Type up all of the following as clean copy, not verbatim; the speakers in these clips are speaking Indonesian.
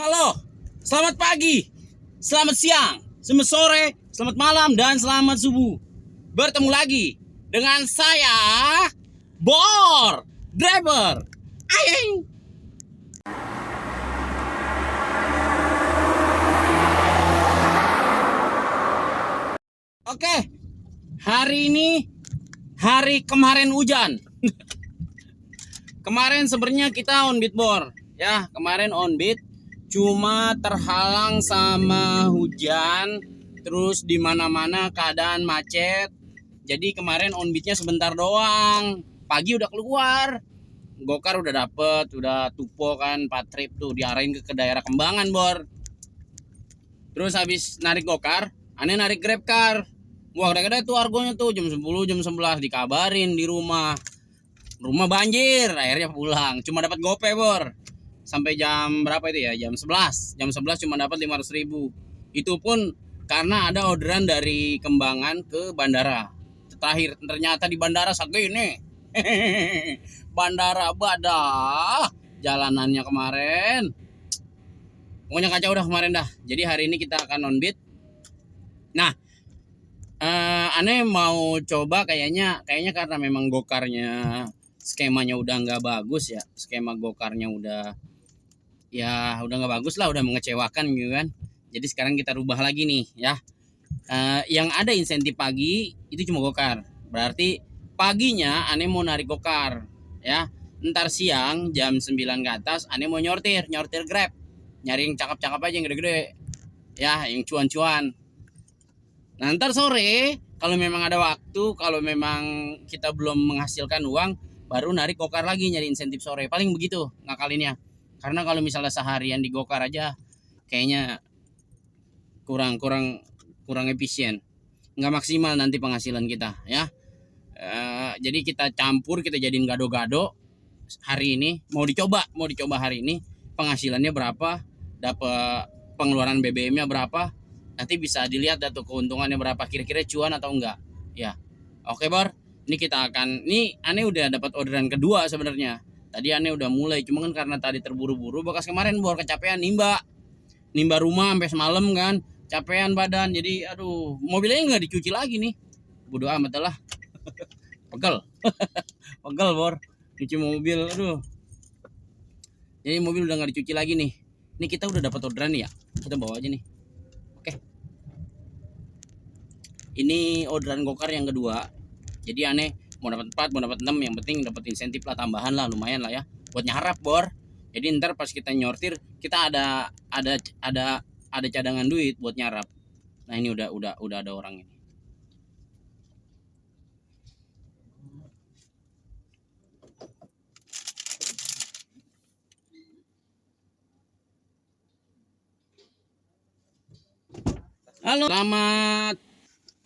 Halo, selamat pagi, selamat siang, selamat sore, selamat malam, dan selamat subuh. Bertemu lagi dengan saya, Bor, driver. Ayeng. Oke, hari ini hari kemarin hujan. Kemarin sebenarnya kita on beat, Bor. Ya, kemarin on beat. Cuma terhalang sama hujan, terus di mana-mana keadaan macet. Jadi kemarin on beatnya sebentar doang. Pagi udah keluar, gokar udah dapet, udah tupo kan, 4 trip tuh diarahin ke daerah Kembangan, Bor. Terus habis narik gokar, aneh narik grab car. Wah, kadang-kadang tuh argonya tuh jam 10, jam 11 dikabarin di rumah banjir, akhirnya pulang. Cuma dapat gope, Bor. Sampai jam berapa itu ya? Jam 11 cuma dapat 500.000. Itu pun karena ada orderan dari Kembangan ke bandara. Terakhir ternyata di bandara segini. Bandara Badah. Jalanannya kemarin pokoknya kacau udah kemarin dah. Jadi hari ini kita akan on beat. Nah, aneh mau coba kayaknya karena memang gokarnya skemanya udah nggak bagus ya. Skema gokarnya udah nggak bagus lah, udah mengecewakan gitu kan. Jadi sekarang kita rubah lagi nih ya. Yang ada insentif pagi itu cuma gokar. Berarti paginya aneh mau narik gokar ya. Ntar siang jam 9 ke atas aneh mau nyortir grab. Nyari yang cakep-cakep aja, yang gede-gede ya, yang cuan-cuan. Nah ntar sore kalau memang ada waktu, kalau memang kita belum menghasilkan uang, baru narik gokar lagi, nyari insentif sore. Paling begitu ngakalinnya. Karena kalau misalnya seharian di gokar aja kayaknya kurang efisien, nggak maksimal nanti penghasilan kita ya. Jadi kita campur, kita jadiin gado-gado hari ini. Mau dicoba hari ini penghasilannya berapa, dapat pengeluaran BBM-nya berapa, nanti bisa dilihat tuh keuntungannya berapa, kira-kira cuan atau enggak ya. Oke, Bor, ini kita akan, ini aneh udah dapat orderan kedua sebenarnya. Tadi aneh udah mulai, cuma kan karena tadi terburu-buru, bekas kemarin Bor kecapean nimba rumah sampai semalam kan, capean badan. Jadi aduh, mobilnya nggak dicuci lagi nih, bodo amat lah. Pegel pegel Bor, cuci mobil, aduh. Jadi mobil udah nggak dicuci lagi nih. Ini kita udah dapat orderan nih ya, kita bawa aja nih. Oke, ini orderan gokar yang kedua. Jadi aneh mau dapat 4, mau dapat 6, yang penting dapat insentif lah, tambahan lah, lumayan lah ya buat nyarap, Bor. Jadi ntar pas kita nyortir kita ada cadangan duit buat nyarap. Nah ini udah ada orang ini. Halo, selamat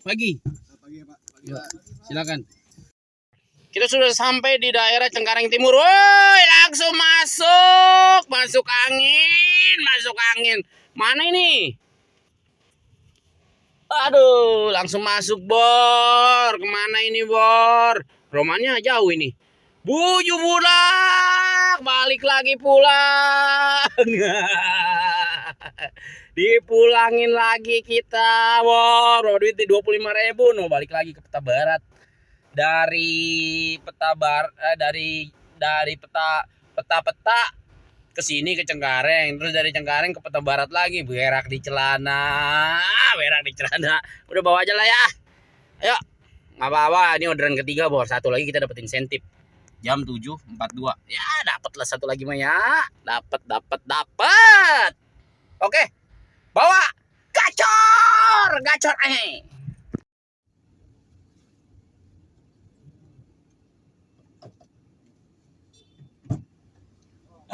pagi. Pagi ya, Pak. Pagi, Ya, Pak. silakan. Kita sudah sampai di daerah Cengkareng Timur. Woi, langsung masuk angin. Mana ini? Aduh, langsung masuk, Bor. Kemana ini, Bor? Romannya jauh ini. Buju budak, balik lagi pulang. Dipulangin lagi kita, Bor. Duit 25.000, no, balik lagi ke Peta Barat. Dari peta ke sini ke Cengkareng, terus dari Cengkareng ke Peta Barat lagi, berak di celana. Udah bawa aja lah ya. Ayo, nggak apa-apa. Ini orderan ketiga, Bor. Satu lagi kita dapat insentif jam 7.42. Ya, dapat lah satu lagi mah ya. Dapat. Oke, bawa gacor.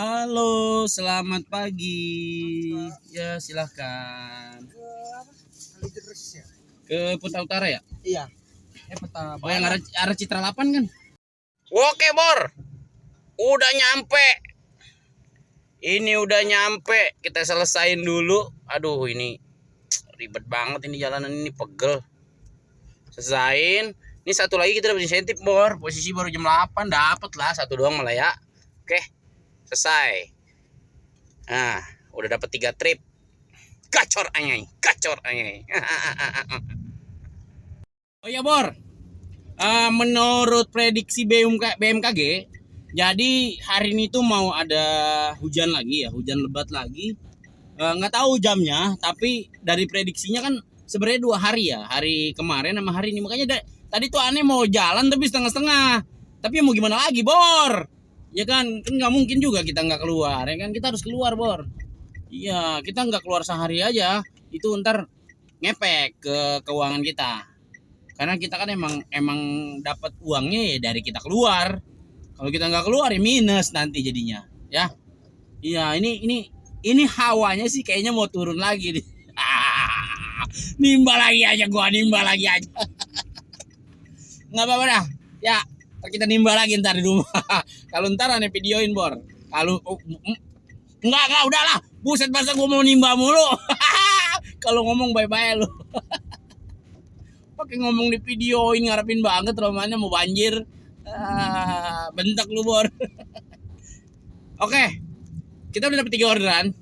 Halo, selamat pagi. Ya, silahkan. Kalideres ya? Ke Putra Utara ya? Iya. Peta Oh, yang arah Citra 8 kan? Oke, Bor. Udah nyampe. Ini udah nyampe. Kita selesain dulu. Aduh, ini ribet banget ini jalanan ini, pegel. Selesain. Ini satu lagi kita dapat insentif, Bor. Posisi baru jam 8, dapat lah satu doang malah ya. Oke. Selesai. Nah, Udah dapat 3 trip. Gacor anyay, gacor anyay. Oh ya Bor, menurut prediksi BMKG, jadi hari ini tuh mau ada hujan lagi ya, hujan lebat lagi. Nggak tahu jamnya, tapi dari prediksinya kan sebenarnya 2 hari ya, hari kemarin sama hari ini. Makanya tadi tuh aneh mau jalan tapi setengah-setengah. Tapi mau gimana lagi Bor? Ya kan nggak mungkin juga kita nggak keluar, ya kan kita harus keluar Bor. Iya, kita nggak keluar sehari aja, itu ntar ngepek ke keuangan kita. Karena kita kan emang dapat uangnya ya dari kita keluar. Kalau kita nggak keluar ya minus nanti jadinya, ya. Iya, ini hawanya sih kayaknya mau turun lagi nih. Nimba lagi aja gua, nimba lagi aja. Nggak apa-apa dah. Ya, kita nimba lagi ntar di rumah. Kalau ntar aneh videoin Bor. Kalau enggak udahlah. Buset masa gua mau nimba mulu. Kalau ngomong bye-bye lu. Pakai ngomong di videoin ngarepin banget rumahnya mau banjir. Bentak lu Bor. Oke. Kita udah dapet 3 orderan.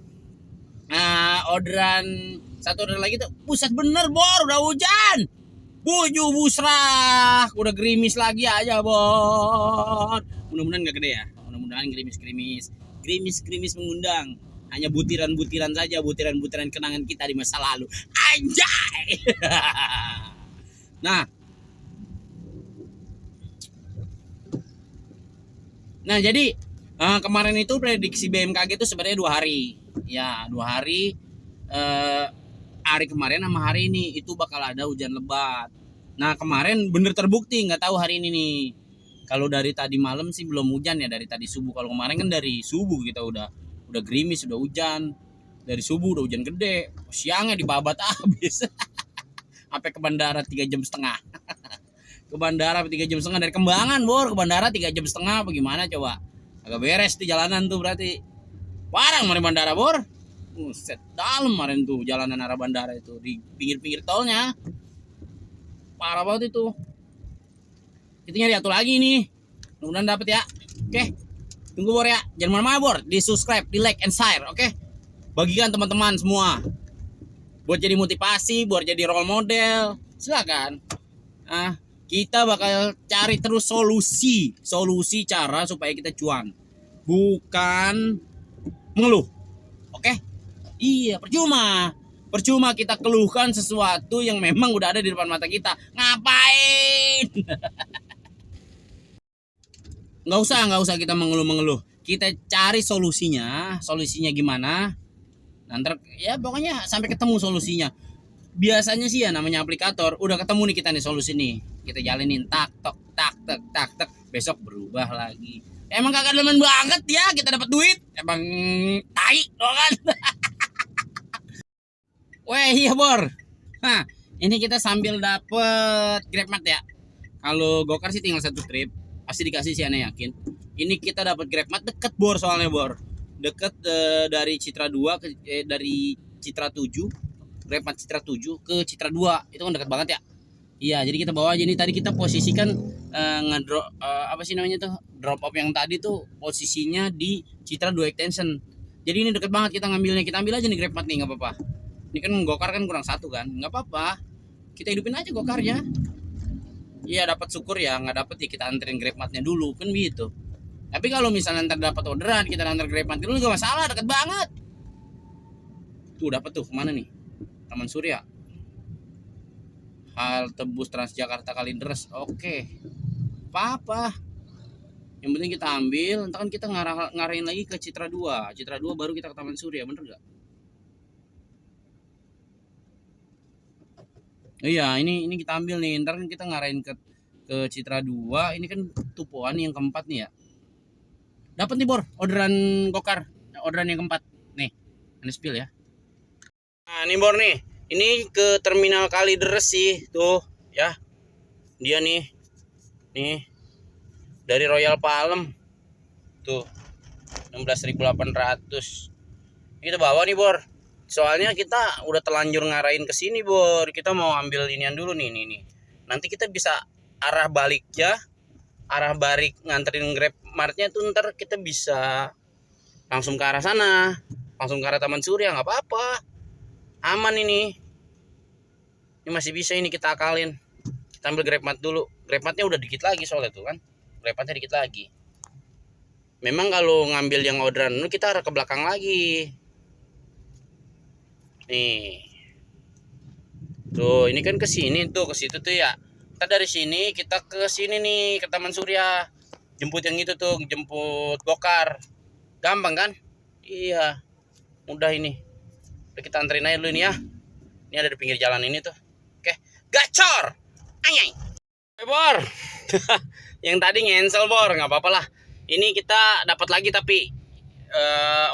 Satu orderan lagi tuh. Buset bener Bor, udah hujan. Buju busrah. Udah gerimis lagi aja Bor. Mudah-mudahan gak gede ya. Mudah-mudahan gerimis-gerimis. Gerimis-gerimis mengundang. Hanya butiran-butiran saja, butiran-butiran kenangan kita di masa lalu. Anjay. Nah jadi kemarin itu prediksi BMKG itu sebenarnya 2 hari. Ya 2 hari. Hari kemarin sama hari ini itu bakal ada hujan lebat. Nah kemarin bener terbukti, nggak tahu hari ini nih. Kalau dari tadi malam sih belum hujan ya, dari tadi subuh. Kalau kemarin kan dari subuh kita udah gerimis, udah hujan. Dari subuh udah hujan gede. Siangnya dibabat habis. Sampai ke bandara 3,5 jam. Ke bandara 3,5 jam dari Kembangan Bor ke bandara 3,5 jam apa gimana coba? Agak beres tuh jalanan tuh berarti. Parah kemarin bandara Bor. Set dalam kemarin tuh jalanan arah bandara itu di pinggir-pinggir tolnya. Parah banget itu. Kita nyari atuh lagi nih. Mudah-mudahan dapet ya. Oke. Tunggu Bor ya. Jangan mana-mana Bor. Di subscribe, di like and share. Oke. Bagikan teman-teman semua. Buat jadi motivasi, buat jadi role model. Silakan. Kita bakal cari terus solusi cara supaya kita cuan. Bukan mengeluh. Oke? Iya, percuma kita keluhkan sesuatu yang memang udah ada di depan mata kita. Ngapain? Nggak usah kita mengeluh. Kita cari solusinya gimana? Nanti ya pokoknya sampai ketemu solusinya. Biasanya sih ya namanya aplikator, udah ketemu nih kita nih solusi nih. Kita jalanin tak tok. Besok berubah lagi. Emang kagak demen banget ya kita dapat duit. Emang tai doang kan. Weh iya Bor. Ini kita sambil dapet GrabMart ya. Kalau Gokar sih tinggal 1 trip, pasti dikasih sih aneh yakin. Ini kita dapat GrabMart deket Bor soalnya Bor. Deket dari Citra 2 dari Citra 7. GrabMart Citra 7 ke Citra 2 itu kan dekat banget ya. Iya, jadi kita bawa aja nih. Tadi kita posisikan ngedrop apa sih namanya tuh? Drop off yang tadi tuh posisinya di Citra 2 Extension. Jadi ini deket banget kita ngambilnya. Kita ambil aja nih GrabMart nih, enggak apa-apa. Ini kan Gokar kan kurang 1 kan. Enggak apa-apa. Kita hidupin aja Gokarnya. Iya, dapat syukur ya, enggak dapat ya kita anterin GrabMart-nya dulu kan gitu. Tapi kalau misalnya ntar dapat orderan, kita antar GrabMart dulu enggak masalah, deket banget. Tuh dapat tuh kemana nih? Taman Surya. Halte bus Transjakarta Kalideres. Oke. Apa-apa. Yang penting kita ambil, entar kan kita ngarahin lagi ke Citra 2. Citra 2 baru kita ke Taman Surya, bener gak? Iya, ini kita ambil nih. Ntar kan kita ngarahin ke Citra 2. Ini kan tupuan yang keempat nih ya. Dapat nih Bor, orderan Gokar. Orderan yang keempat. Nih, ini spill ya. Nah, ini Bor nih. Ini ke terminal Kalideres sih, tuh ya. Dia nih. Nih. Dari Royal Palem. Tuh. 16.800. Kita bawa nih Bor. Soalnya kita udah terlanjur ngarahin ke sini Bor. Kita mau ambil inian dulu nih. Nanti kita bisa arah balik nganterin GrabMart-nya tuh ntar kita bisa langsung ke arah sana. langsung ke arah Taman Surya, nggak apa-apa, aman ini masih bisa ini kita akalin. Kita ambil GrabMart dulu. GrabMartnya udah dikit lagi soalnya tuh kan, GrabMartnya dikit lagi. Memang kalau ngambil yang orderan dulu kita arah ke belakang lagi nih. Tuh ini kan ke sini tuh, ke situ tuh ya. Kita dari sini kita ke sini nih, ke Taman Surya. Jemput yang itu tuh, jemput Gokar. Gampang kan? Iya. Mudah ini. Udah kita anterin aja dulu ini ya. Ini ada di pinggir jalan ini tuh. Oke, gacor. Anyay. Bor. Yang tadi ngensel Bor, nggak apa-apa lah. Ini kita dapat lagi tapi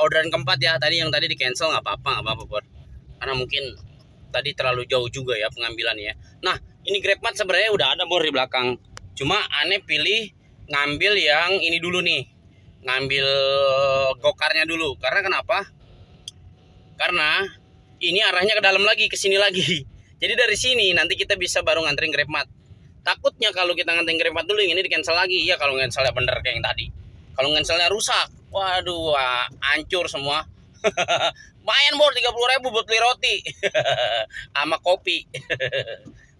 orderan keempat ya. Yang tadi di cancel nggak apa-apa Bor. Karena mungkin tadi terlalu jauh juga ya pengambilannya. Nah, ini GrabMart sebenarnya udah ada Bor di belakang. Cuma aneh pilih ngambil yang ini dulu nih. Ngambil Gokarnya dulu. Karena kenapa? Karena ini arahnya ke dalam lagi, ke sini lagi. Jadi dari sini nanti kita bisa baru nganterin GrabMart. Takutnya kalau kita nganterin GrabMart dulu yang ini di cancel lagi. Ya kalau cancelnya bener kayak yang tadi. Kalau cancelnya rusak, waduh, hancur semua. Lumayan Bor, 30.000 buat beli roti. Sama kopi.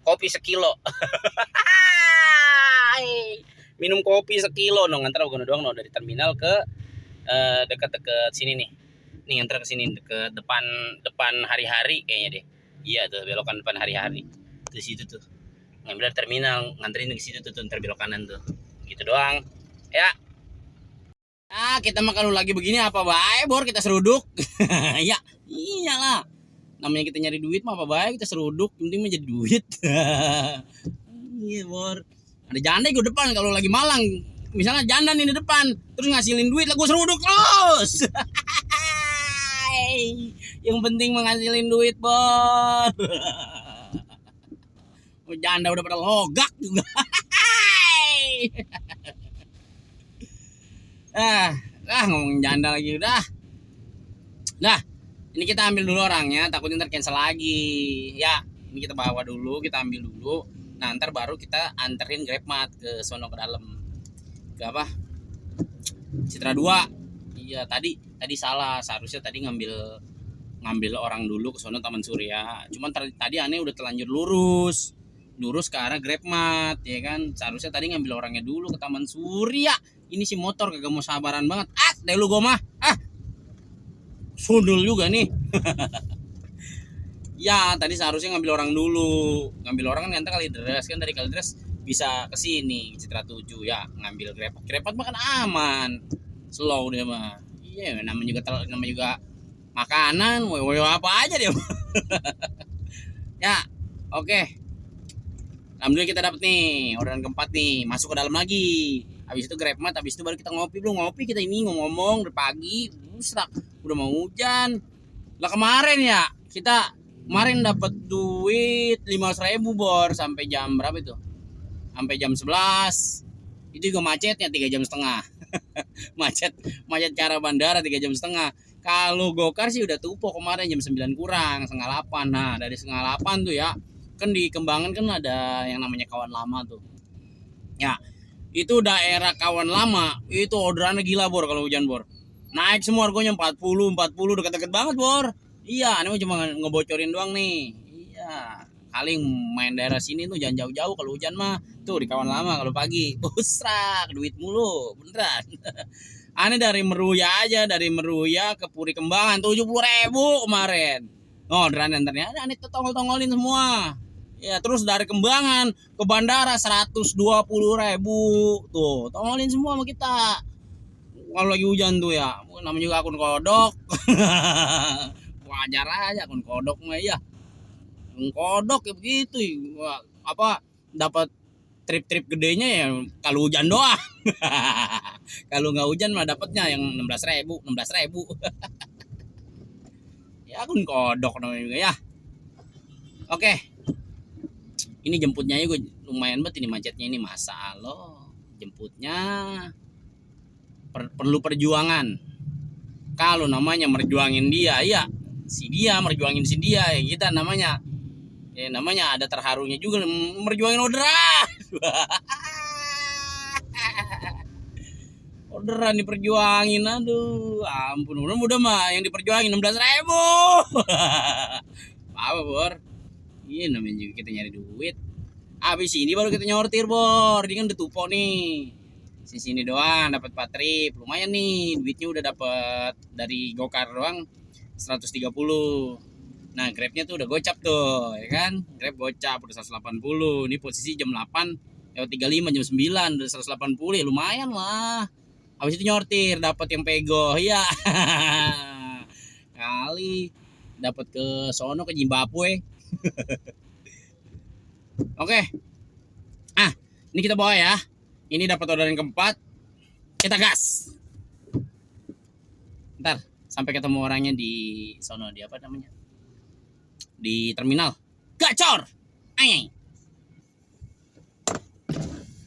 Kopi sekilo. Minum kopi sekilo no, ngantar bukan doang no, dari terminal ke dekat-dekat sini nih. Nih ngantar ke sini ke depan hari-hari kayaknya deh. Iya tuh belokan depan hari-hari. Di situ tuh. Ngambil dari terminal, nganterin ke situ tuh, ntar belok kanan tuh. Gitu doang. Ya. Ah, kita mah kalau lagi begini apa baik Bor, kita seruduk. Ya, iyalah. Namanya kita nyari duit mah apa baik kita seruduk, penting menjadi duit. Iya Bor. Ada janda gue depan kalau lagi malang. Misalnya janda nih di depan, terus ngasilin duit lah gue seruduk terus. Yang penting menghasilin duit Bor. Janda udah pada logak juga. Ngomongin janda lagi udah. Nah, ini kita ambil dulu orangnya, takutnya ntar cancel lagi. Ya, ini kita bawa dulu, kita ambil dulu. Nah, ntar baru kita anterin GrabMart ke sono ke dalam. Ke apa? Citra 2. Iya, tadi salah. Seharusnya tadi ngambil orang dulu ke sono Taman Surya. Cuman tadi aneh udah terlanjur lurus ke arah GrabMart, ya kan. Seharusnya tadi ngambil orangnya dulu ke Taman Surya. Ini si motor kagak mau sabaran banget. Deh lu gua mah. Sundul juga nih. Ya, tadi seharusnya ngambil orang dulu. Ngambil orang kan ngantar Kalideres kan, dari Kalideres bisa ke sini Citra 7 ya, ngambil GrabMart mah kan aman. Slow dia mah. Iya, namanya juga makanan, woyo apa aja dia. Ya, oke. Alhamdulillah kita dapet nih orderan keempat nih, masuk ke dalam lagi. Habis itu GrabMart, habis itu baru kita ngopi. Belum ngopi kita ini ngomong dari pagi, busrak, udah mau hujan. Lah kemarin ya, kita kemarin dapat duit 500.000 Bor, sampai jam berapa itu? Sampai jam 11. Itu juga macetnya 3 jam setengah. macet ke arah bandara 3 jam setengah. Kalau Gokar sih udah tupo kemarin jam 9 kurang, setengah 8. Nah, dari setengah 8 tuh ya, kan di Kembangan kan ada yang namanya Kawan Lama tuh. Ya, itu daerah Kawan Lama, itu orderannya gila Bor kalau hujan Bor. Naik semua harganya 40 deket-deket banget Bor. Iya, ini cuma ngebocorin doang nih. Iya, kali main daerah sini tuh jangan jauh-jauh kalau hujan mah. Tuh di Kawan Lama kalau pagi, busrak, duit mulu, beneran. Aneh dari Meruya aja, dari Meruya ke Puri Kembangan 70.000 kemarin. Orderan ternyata aneh tuh tongol-tongolin semua. Ya, terus dari Kembangan ke bandara 120.000 tuh, tongolin semua sama kita. Kalau lagi hujan tuh ya, namanya juga akun kodok. Wajar aja akun kodok mah ya. Akun kodok ya begitu. Apa dapat trip-trip gedenya ya kalau hujan doang. Kalau nggak hujan mah dapatnya yang 16.000. Ya akun kodok namanya juga ya. Oke. Ini jemputnya juga lumayan banget ini macetnya ini, masa lo jemputnya perlu perjuangan. Kalau namanya merjuangin dia, ya si dia merjuangin si dia, ya kita namanya ada terharunya juga merjuangin orderan. orderan diperjuangin, aduh ampun, udah mah yang diperjuangin 16.000. Apa Bor, iya namanya juga kita nyari duit. Abis ini baru kita nyortir Bor, ini kan udah tupo nih. Sini doang dapat 4 trip, lumayan nih, duitnya udah dapat dari Gokar doang 130. Nah Grabnya tuh udah gocap tuh, ya kan? Grab gocap udah 180. Ini posisi jam 8 lewat 35, jam 9 udah 180, ya lumayan lah. Habis itu nyortir dapat yang pego, ya. Kali dapat ke sono, ke Zimbabwe. Oke. Ah, ini kita bawa ya. Ini dapat orderan keempat. Kita gas. Ntar sampai ketemu orangnya di sono, di apa namanya? Di terminal. Gacor. Ayy.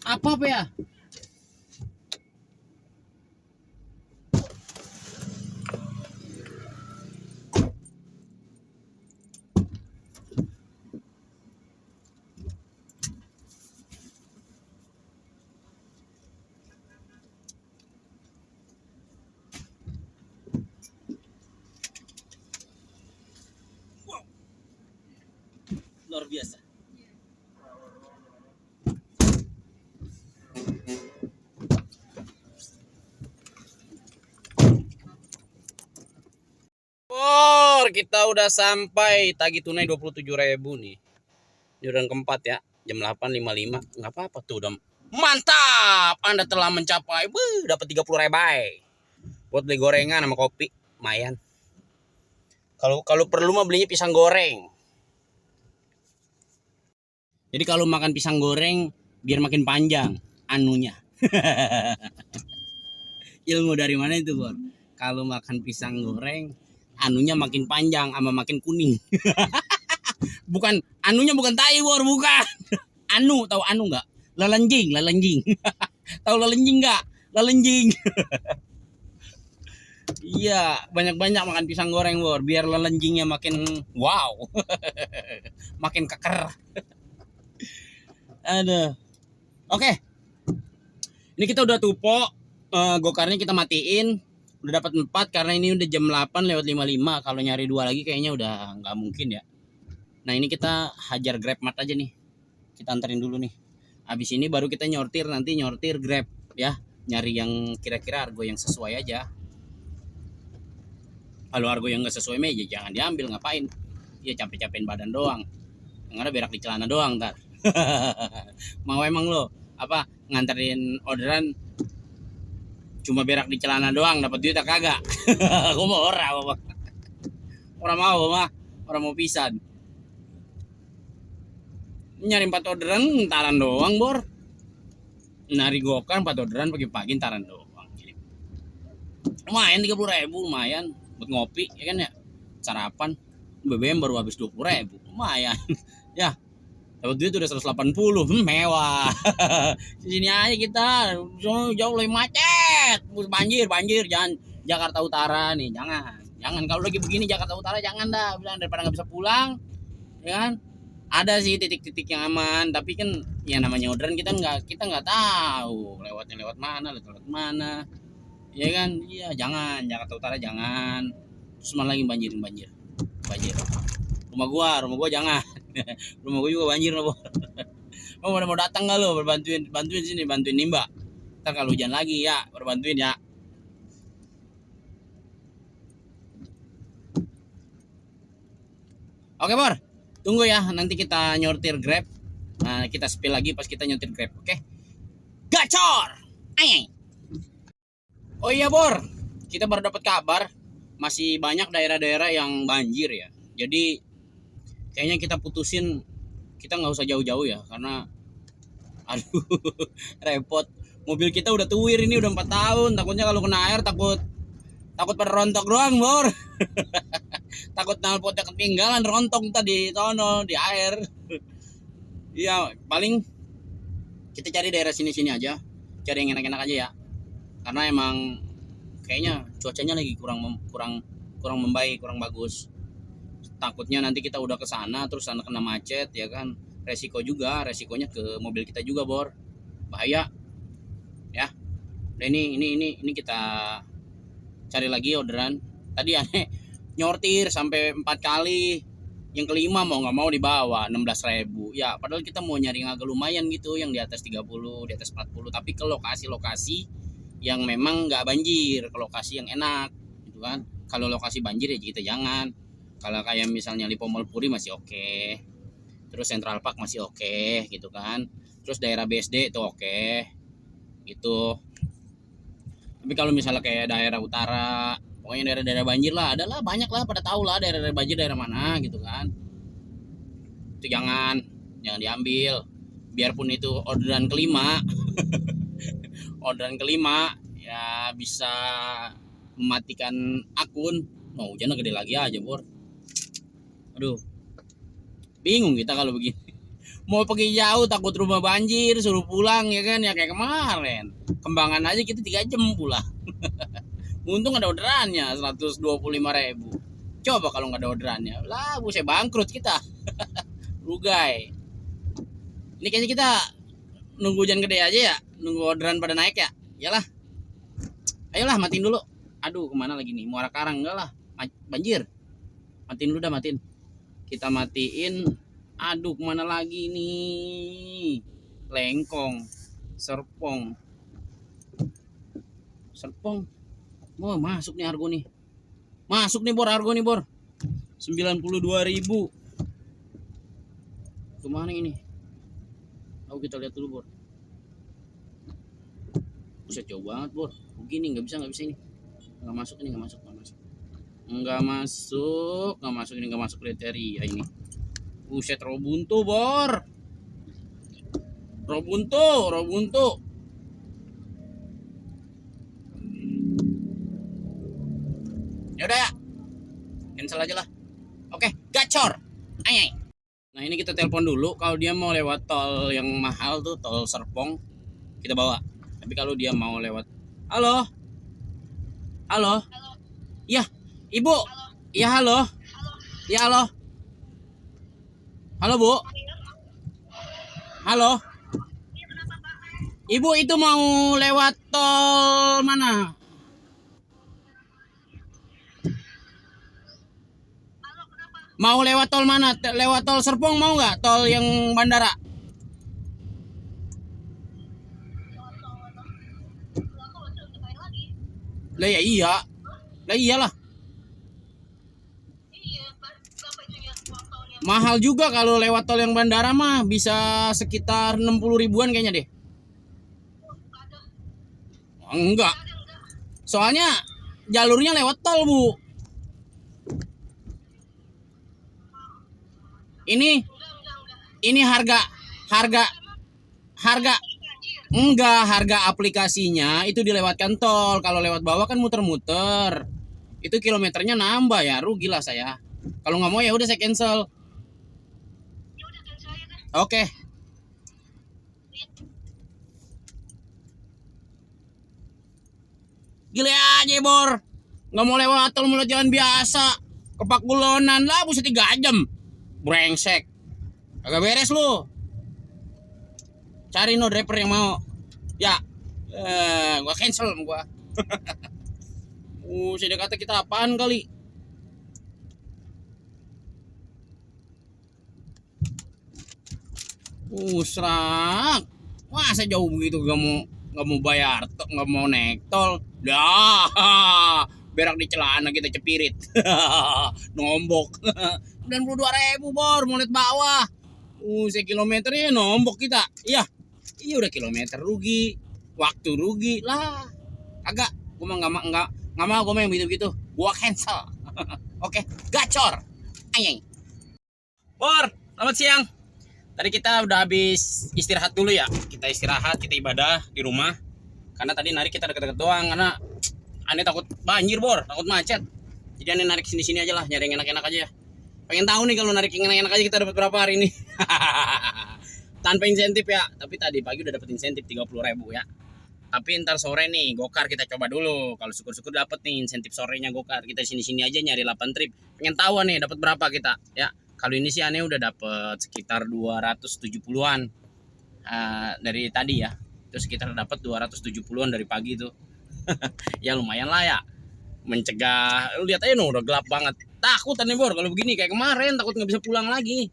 Apa ya? Luar biasa. Kita udah sampai, tagih tunai 27.000 nih. Ini udah keempat ya, jam 8.55. Nggak apa-apa tuh, udah mantap. Anda telah mencapai, dapat 30.000 buat beli gorengan sama kopi, lumayan. Kalau perlu mah belinya pisang goreng. Jadi kalau makan pisang goreng biar makin panjang anunya. Ilmu dari mana itu, Bor? Kalau makan pisang goreng anunya makin panjang sama makin kuning. Bukan anunya, bukan tai, Bor, bukan. Anu, tahu anu enggak? Lalenjing. Tahu lalenjing enggak? Lalenjing. Iya, banyak-banyak makan pisang goreng, Bor, biar lalenjingnya makin wow. Makin keker. Aduh. Oke. Ini kita udah tupo, gokarnya kita matiin. Udah dapat 4 karena ini udah jam 8 lewat 55. Kalau nyari 2 lagi kayaknya udah nggak mungkin ya. Nah, ini kita hajar Grab Mart aja nih. Kita anterin dulu nih. Habis ini baru kita nyortir Grab ya. Nyari yang kira-kira argo yang sesuai aja. Kalau argo yang nggak sesuai meja jangan diambil, ngapain? Ya capek-capekin badan doang. Yang ada berak di celana doang ntar. Mau emang lo apa nganterin orderan cuma berak di celana doang dapat duit kagak? Aku mau orang mau pisan. Nyari 4 orderan entaran doang, Bor. Nari Gokar 4 orderan pagi-pagi entaran doang. Lumayan 30.000, lumayan buat ngopi ya kan ya. Sarapan BBM baru habis 20.000, lumayan. Ya. Dapat duit udah 180, mewah. Di sini aja kita, jauh lebih macet. Banjir, jangan Jakarta Utara nih, jangan kalau lagi begini Jakarta Utara jangan dah, bilang daripada nggak bisa pulang, ya kan? Ada sih titik-titik yang aman, tapi kan ya namanya orderan kita nggak tahu lewat mana, ya kan? Iya, jangan Jakarta Utara jangan. Terus malah lagi banjir. Rumah gua jangan. Rumah gua juga banjir loh. Mau datang nggak lo? Bantuin sini, bantuin nimba. Ntar kalau hujan lagi ya, bantuin ya. Oke, Bor. Tunggu ya, nanti kita nyortir Grab. Nah, kita spill lagi pas kita nyortir Grab, oke? Gacor! Ayy. Oh iya, Bor. Kita baru dapat kabar masih banyak daerah-daerah yang banjir ya. Jadi kayaknya kita putusin, kita nggak usah jauh-jauh ya, karena aduh repot. Mobil kita udah tuwir, ini udah 4 tahun. Takutnya kalau kena air takut pada rontok doang, Bor. Takut knalpotnya ketinggalan rontok tadi sono di air. Iya, paling kita cari daerah sini-sini aja, cari yang enak-enak aja ya. Karena emang kayaknya cuacanya lagi kurang membaik, kurang bagus. Takutnya nanti kita udah ke sana terus sana kena macet ya kan. Resikonya ke mobil kita juga, Bor. Bahaya. Ya. Nah, ini kita cari lagi orderan. Tadi aneh nyortir sampai 4 kali. Yang kelima mau nggak mau dibawa 16.000. Ya, padahal kita mau nyari yang agak lumayan gitu, yang di atas 30, di atas 40, tapi ke lokasi-lokasi yang memang nggak banjir, ke lokasi yang enak gitu kan. Kalau lokasi banjir ya kita jangan. Kalau kayak misalnya Lipo Mall Puri masih oke. Terus Central Park masih oke gitu kan. Terus daerah BSD itu oke gitu. Tapi kalau misalnya kayak daerah utara, pokoknya daerah-daerah banjir lah, adalah banyak lah, pada tahu lah daerah-daerah banjir daerah mana gitu kan. Itu jangan diambil. Biarpun itu orderan kelima, orderan kelima ya bisa mematikan akun. Mau hujan gede lagi aja, Bor. Aduh, bingung kita kalau begini. Mau pergi jauh takut rumah banjir, suruh pulang ya kan, ya kayak kemarin. Kembangan aja kita 3 jam pulang. Untung ada orderannya 125.000. Coba kalau nggak ada orderannya, lah buset bangkrut kita. Rugai. Ini kayaknya kita nunggu hujan gede aja ya, nunggu orderan pada naik ya. Iyalah. Ayolah matiin dulu. Aduh, kemana lagi nih? Muara Karang enggak lah. Banjir. Matiin dulu dah, matiin. Kita matiin. Aduh, kemana lagi nih? Lengkong, Serpong. Oh, masuk nih Argo nih. Masuk nih Bor, Argo nih Bor. 92.000. Kemana ini? Ayo kita lihat dulu Bor. Buset jauh banget Bor. Begini nggak bisa ini. Nggak masuk ini, nggak masuk. Ini nggak masuk kriteria ini. Buset Robuntu Bor. Robuntu. Ya udah ya. Cancel aja lah. Oke, gacor. Ayai. Nah, ini kita telepon dulu. Kalau dia mau lewat tol yang mahal tuh, tol Serpong, kita bawa. Tapi kalau dia mau lewat, halo. Iya, Ibu. Iya, halo. Iya, halo. Halo, Bu. Halo. Ibu itu mau lewat tol mana? Mau lewat tol mana? Lewat tol Serpong mau nggak? Tol yang bandara? Lah ya iya. Lah iyalah. Mahal juga kalau lewat tol yang bandara mah, bisa sekitar 60 ribuan kayaknya deh. Enggak. Soalnya jalurnya lewat tol, Bu. Ini harga enggak, harga aplikasinya itu dilewatkan tol. Kalau lewat bawah kan muter-muter. Itu kilometernya nambah ya, rugi lah saya. Kalau nggak mau ya udah saya cancel. Oke. Gila aja Bor. Nggak mau lewat tol, mau jalan biasa. Ke Pakulonan lah, buset 3 jam. Brengsek. Agak beres lu. Cari no driver yang mau. Ya. Gua cancel sama gua. Saya kata kita apaan kali. Serak. Masa jauh begitu gak mau bayar, gak mau naik tol. Dah. Berak di celana kita cepirit. Nombok. 92.000 Bor, mau lihat bawah. Sekilometernya nombok kita. Iya udah kilometer rugi, waktu rugi lah. Agak, gue mah nggak mau gue main begitu, gue cancel. Oke, gacor. Ayeng. Bor, selamat siang. Tadi kita udah habis istirahat dulu ya. Kita istirahat, kita ibadah di rumah. Karena tadi narik kita deket-deket doang, karena aneh takut banjir Bor, takut macet. Jadi aneh narik sini-sini aja lah, nyari yang enak-enak aja ya. Pengen tahu nih kalau narik yang enak-enak aja kita dapat berapa hari ini. Tanpa insentif ya. Tapi tadi pagi udah dapat insentif 30.000 ya. Tapi ntar sore nih gokar kita coba dulu. Kalau syukur-syukur dapat nih insentif sorenya gokar. Kita sini-sini aja nyari 8 trip. Pengen tahu nih dapat berapa kita ya. Kalau ini sih aneh udah dapat sekitar 270-an dari tadi ya. Itu sekitar dapat 270-an dari pagi tuh. Ya lumayan lah ya. Mencegah, lu lihat aja no, udah gelap banget. Takut nih Bor kalau begini kayak kemarin, takut nggak bisa pulang lagi.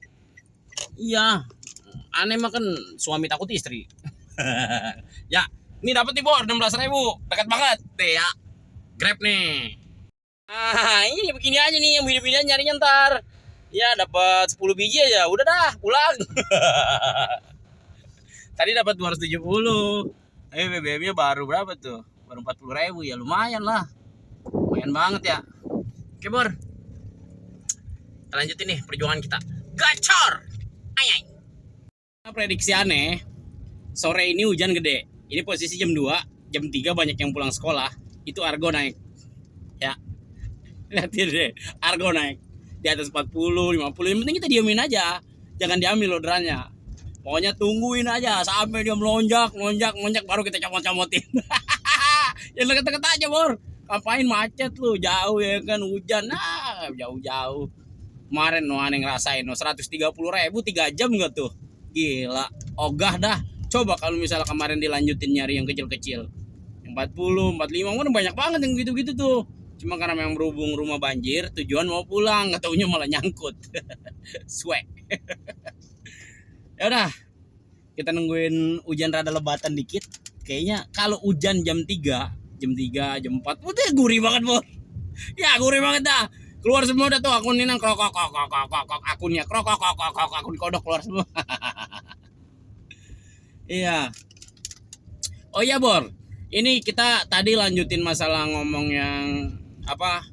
Iya, aneh mah kan suami takut istri. Ya, ini dapat nih Bor 16.000, dekat banget deh ya. Grab nih. Ini begini aja nih yang bini-binian nyarinya ntar. Ya dapat 10 biji aja, udah dah pulang. Tadi dapat 270. BBM-nya baru berapa tuh? Baru 40.000 ya, lumayan lah. Lumayan banget ya. Oke Bor, kita lanjutin nih perjuangan kita. Gacor. Ayai. Prediksi aneh, sore ini hujan gede. Ini posisi jam 2, jam 3 banyak yang pulang sekolah. Itu argo naik. Ya. Lihatin deh, argo naik. Di atas 40, 50. Yang penting kita diamin aja. Jangan diambil orderannya. Pokoknya tungguin aja sampai dia melonjak baru kita comot-comotin. Ya deket-deket aja Bor. Ngapain macet lu, jauh ya kan, hujan. Nah, jauh-jauh. Kemarin no aneh ngerasain no 130.000 3 jam enggak tuh. Gila, ogah dah. Coba kalau misalnya kemarin dilanjutin nyari yang kecil-kecil. Yang 40, 45 kan banyak banget yang gitu-gitu tuh. Cuma karena memang berhubung rumah banjir, tujuan mau pulang, nggak taunya malah nyangkut. Swag. Ya udah, kita nungguin hujan rada lebatan dikit. Kayaknya kalau hujan jam 3, jam 4, udah gurih banget Bor. Ya gurih banget dah. Keluar semua dah tuh akun Ninang krokok akunnya krokok akun kodok keluar semua. Iya. Oh iya Bor, ini kita tadi lanjutin masalah ngomong yang apa?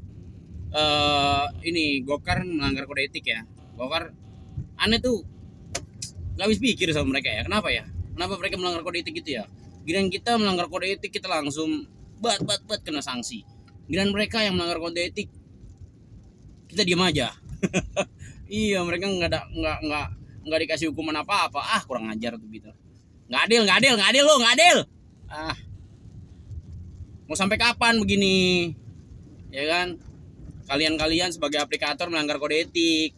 Ini Gokar melanggar kode etik ya. Gokar aneh tuh. Gak habis pikir sama mereka ya. Kenapa ya? Kenapa mereka melanggar kode etik gitu ya? Giliran kita melanggar kode etik kita langsung bat kena sanksi. Giliran mereka yang melanggar kode etik kita diam aja. Iya, mereka nggak dikasih hukuman apa-apa. Ah, kurang ajar tuh gitu. Nggak adil lo, nggak adil. Ah, mau sampai kapan begini? Ya kan? Kalian sebagai aplikator melanggar kode etik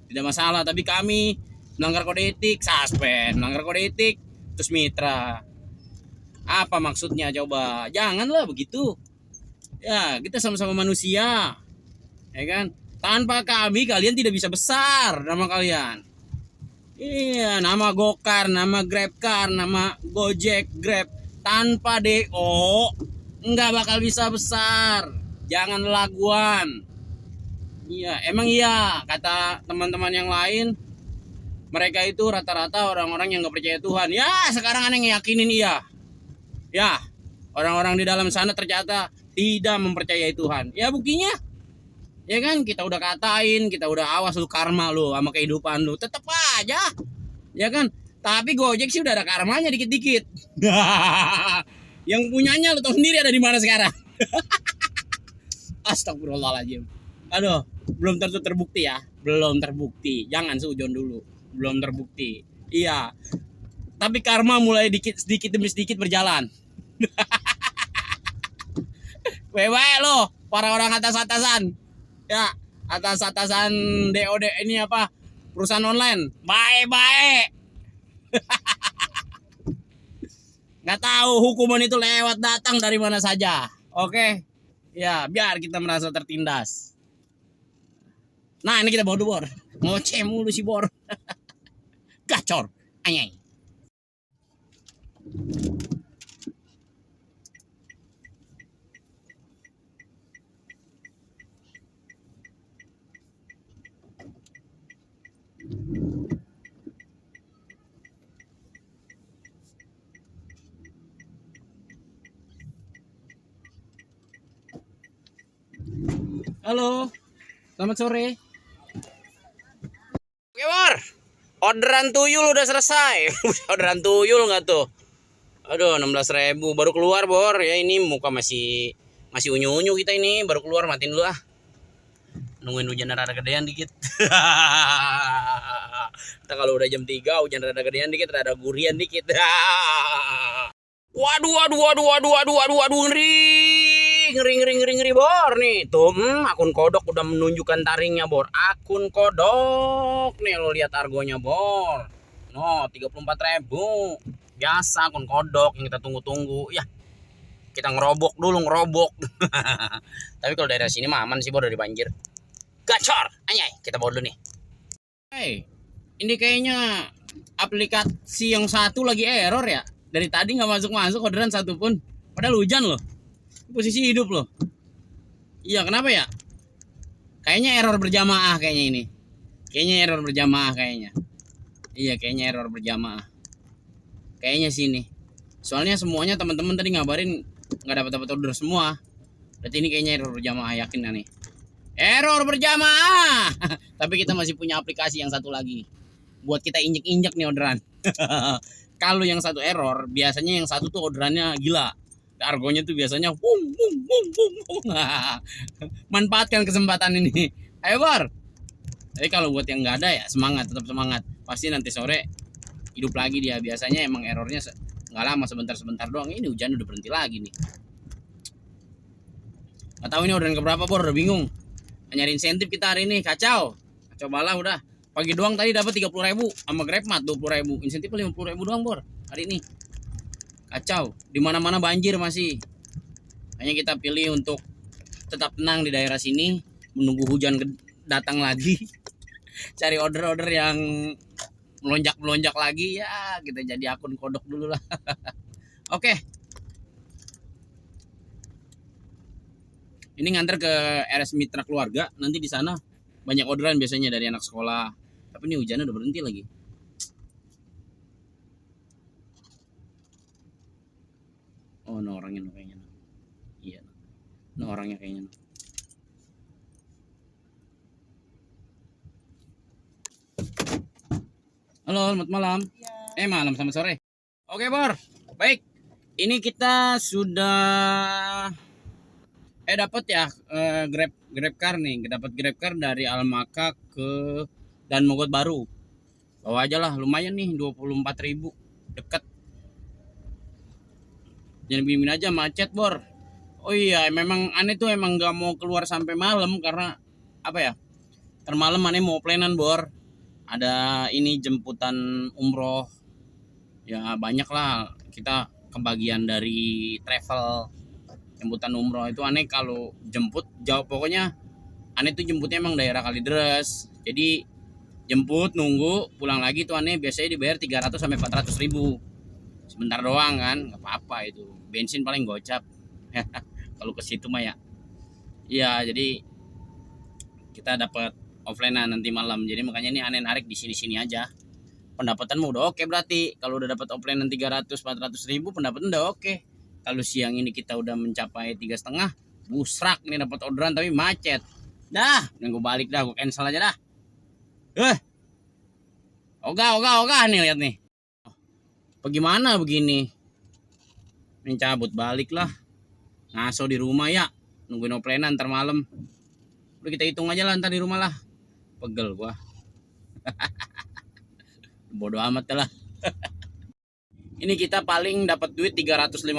tidak masalah, tapi kami melanggar kode etik suspend, melanggar kode etik terus mitra. Apa maksudnya coba? Janganlah begitu. Ya, kita sama-sama manusia. Ya kan? Tanpa kami kalian tidak bisa besar nama kalian. Iya, nama Gokar, nama GrabCar, nama Gojek, Grab tanpa DO nggak bakal bisa besar. Jangan laguan. Iya, emang iya kata teman-teman yang lain, mereka itu rata-rata orang-orang yang nggak percaya Tuhan. Ya, sekarang aneh ngeyakinin iya. Ya, orang-orang di dalam sana ternyata tidak mempercayai Tuhan. Ya buktinya, ya kan, kita udah katain, kita udah awas lu karma lu sama kehidupan lu, tetap aja, ya kan. Tapi Gojek sih udah ada karmanya dikit-dikit. Yang punyanya lu tau sendiri ada di mana sekarang. Astagfirullahaladzim. Aduh, belum tentu terbukti ya, belum terbukti. Jangan seujon dulu, belum terbukti. Iya, tapi karma mulai sedikit demi sedikit berjalan. Wewe lo, para orang atas-atasan. Ya, atas-atasan DOD ini apa? Perusahaan online. Baik. Nggak tahu hukuman itu lewat datang dari mana saja. Oke. Ya, biar kita merasa tertindas. Nah, ini kita bawa dulu Bor. Ngoceh mulu si Bor. Gacor. Anyay. Halo, selamat sore. Oke Bor, orderan tuyul udah selesai. Orderan tuyul nggak tuh? Aduh, 16.000 baru keluar Bor. Ya ini muka masih unyu-unyu kita ini, baru keluar, matiin dulu ah. Nungguin hujan rada gedean dikit. Kita kalau udah jam 3 hujan rada gedean dikit, rada gurian dikit. Waduh, ngeri Bor nih. Tuh, akun kodok udah menunjukkan taringnya Bor. Akun kodok nih, lo lihat argonya Bor. No, 34.000. Biasa akun kodok yang kita tunggu-tunggu. Ya, kita ngerobok dulu, ngerobok. Tapi kalau daerah sini mah aman sih Bor dari banjir. Gacor, anjay. Kita bawa dulu nih. Hey, ini kayaknya aplikasi yang satu lagi error ya. Dari tadi nggak masuk-masuk orderan satu pun. Padahal hujan loh. Posisi hidup loh. Iya, kenapa ya? Kayaknya error berjamaah kayaknya ini. Kayaknya error berjamaah kayaknya. Iya, kayaknya error berjamaah. Kayaknya sini. Soalnya semuanya teman-teman tadi ngabarin nggak dapat order semua. Berarti ini kayaknya error berjamaah, yakin nih. Error berjamaah. Tapi kita masih punya aplikasi yang satu lagi. Buat kita injek-injek nih orderan. Kalau yang satu error, biasanya yang satu tuh orderannya gila. Argonya tuh biasanya bum bum bum bum bum. Manfaatkan kesempatan ini. Ayo Bor. Tapi kalau buat yang nggak ada ya semangat, tetap semangat. Pasti nanti sore hidup lagi dia. Biasanya emang errornya nggak lama, sebentar-sebentar doang. Ini hujan udah berhenti lagi nih. Nggak tahu ini orderan keberapa Bor, udah bingung. Nyari insentif kita hari ini, kacau. Kacau balah udah. Pagi doang tadi dapat 30.000 sama GrabMart 20.000. Insentif 50.000 doang Bor hari ini. Kacau. Di mana-mana banjir masih. Hanya kita pilih untuk tetap tenang di daerah sini, menunggu hujan datang lagi. Cari order-order yang melonjak-melonjak lagi ya, kita jadi akun kodok dulu lah. Oke. Ini nganter ke RS Mitra Keluarga, nanti di sana banyak orderan biasanya dari anak sekolah. Tapi ini hujannya udah berhenti lagi. Oh, no orangnya no kayaknya. Iya. No orangnya kayaknya. Halo, selamat malam. Ya. Malam sama sore. Oke, Bor. Baik. Ini kita sudah dapat ya Grab car nih, dapat Grab car dari Almaka ke Dan Mogot Baru. Bawa aja lah, lumayan nih 24.000, deket. Jangan bimbing aja macet Bor. Oh iya, memang aneh tuh emang nggak mau keluar sampai malam karena apa ya? Termalam aneh mau planan Bor. Ada ini jemputan umroh. Ya banyak lah kita kebagian dari travel. Jemputan umroh itu aneh kalau jemput jauh, pokoknya aneh tuh jemputnya emang daerah Kalideres. Jadi jemput nunggu pulang lagi tuh aneh biasanya dibayar 300 sampai 400.000. Sebentar doang kan, nggak apa-apa itu. Bensin paling gocap. Kalau ke situ mah ya. Iya, jadi kita dapat offline nanti malam. Jadi makanya ini aneh narik di sini-sini aja. Pendapatan mah udah oke berarti. Kalau udah dapat offline 300-400.000 pendapatan udah oke. Kalau siang ini kita udah mencapai 3,5, busrak nih dapat orderan tapi macet. Dah, nunggu balik dah, gue cancel aja dah. Ogah nih lihat nih. Bagaimana begini? Mencabut balik lah. Ngaso di rumah ya, nungguin offline ntar malam. Udah kita hitung aja lah ntar di rumah lah. Pegel gua. Bodoh amat lah. Ini kita paling dapat duit 350.000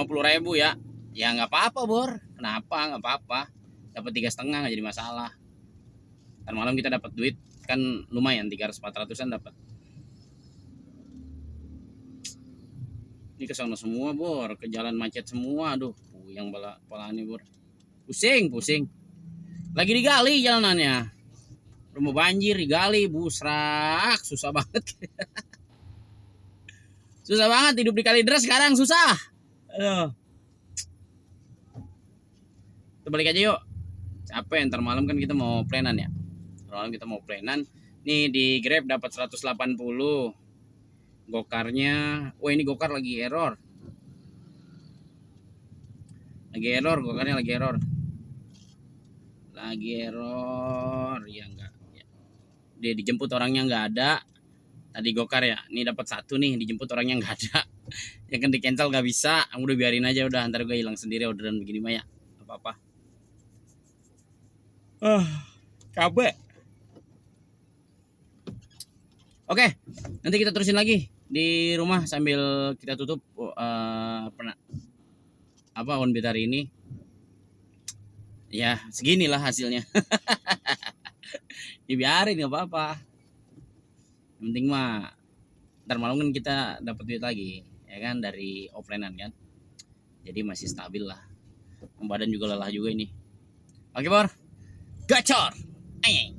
ya. Ya nggak apa-apa Bor. Kenapa? Nggak apa-apa. Dapat 3,5 nggak jadi masalah. Ntar malam kita dapat duit kan lumayan 300-400an dapat. Ini ke sana semua Bor, ke jalan macet semua. Aduh, puyeng pala ini Bor. Pusing. Lagi digali jalanannya. Rumah banjir digali, busrak, susah banget. Susah banget hidup di Kalideres sekarang, susah. Aduh. Kita balik aja yuk. Capek, ntar malam kan kita mau planan ya. Malam kita mau planan. Nih di Grab dapat 180. Gokarnya, ini gokar lagi error. Gokarnya lagi error. Ya enggak. Dia dijemput orangnya nggak ada. Tadi gokar ya, ini dapat 1 nih, dijemput orangnya nggak ada. Yang kan di cancel nggak bisa, udah biarin aja udah, ntar gue hilang sendiri orderan begini mah ya, apa-apa. Capek. Oke, nanti kita terusin lagi di rumah sambil kita tutup onbit hari ini. Ya seginilah hasilnya. Dibiarin nggak apa-apa. Yang penting mah ntar malam kan kita dapat duit lagi, ya ya kan, dari offline-an kan. Jadi masih stabil lah. Badan juga lelah juga ini. Oke, Bor. Gacor. Ayy.